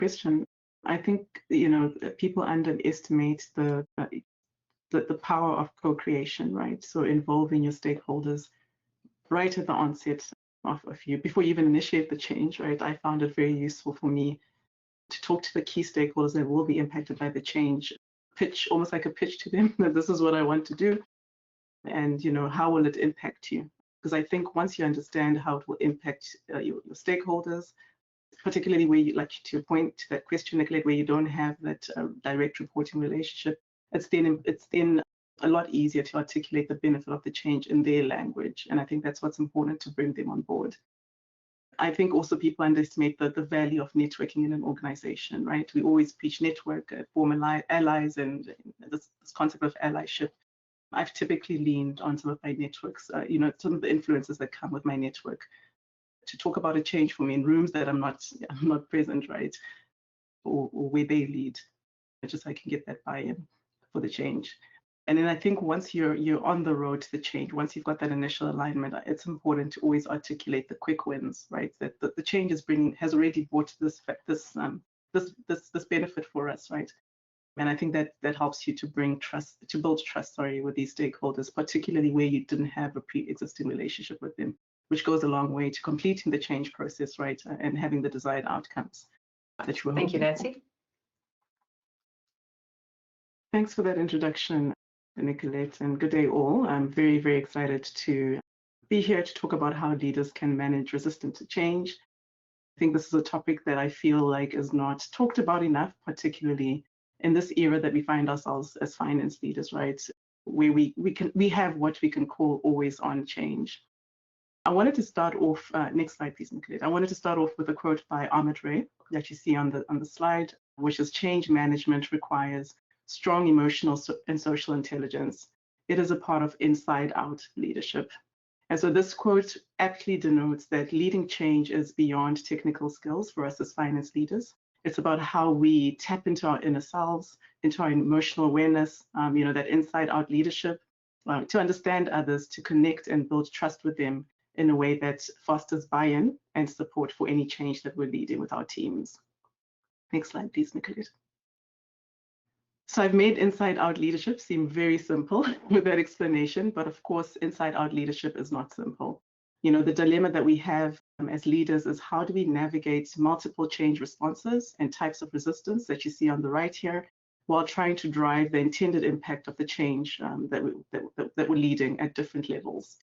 question. I think, people underestimate the power of co-creation, right? So involving your stakeholders right at the onset of you, before you even initiate the change, right? I found it very useful for me to talk to the key stakeholders that will be impacted by the change, pitch, almost like a pitch to them, that this is what I want to do, and how will it impact you? Because I think once you understand how it will impact your stakeholders, particularly where you, like to your point, to that question, Nicolette, where you don't have that direct reporting relationship, it's then a lot easier to articulate the benefit of the change in their language. And I think that's what's important to bring them on board. I think also people underestimate the value of networking in an organization, right? We always preach network, form allies, and this concept of allyship. I've typically leaned on some of my networks, some of the influences that come with my network to talk about a change for me in rooms that I'm not present, right? Or where they lead, just so I can get that buy-in for the change. And then I think once you're on the road to the change, once you've got that initial alignment, it's important to always articulate the quick wins, right? That the change has already brought this benefit for us, right? And I think that helps you to build trust, with these stakeholders, particularly where you didn't have a pre-existing relationship with them, which goes a long way to completing the change process, right? And having the desired outcomes that you were hoping Thank you, Nancy. for. Thanks for that introduction, Nicolette, and good day all. I'm very, very excited to be here to talk about how leaders can manage resistance to change. I think this is a topic that I feel like is not talked about enough, particularly in this era that we find ourselves as finance leaders, right? Where we have what we can call always on change. I wanted to start off, next slide please, Nicolette. I wanted to start off with a quote by Ahmed Ray that you see on the slide, which is, "Change management requires strong emotional and social intelligence. It is a part of inside-out leadership." And so this quote aptly denotes that leading change is beyond technical skills for us as finance leaders. It's about how we tap into our inner selves, into our emotional awareness, that inside-out leadership, to understand others, to connect and build trust with them in a way that fosters buy-in and support for any change that we're leading with our teams. Next slide, please, Nicolette. So I've made inside-out leadership seem very simple with that explanation, but of course, inside-out leadership is not simple. The dilemma that we have as leaders is, how do we navigate multiple change responses and types of resistance that you see on the right here, while trying to drive the intended impact of the change that we're leading at different levels.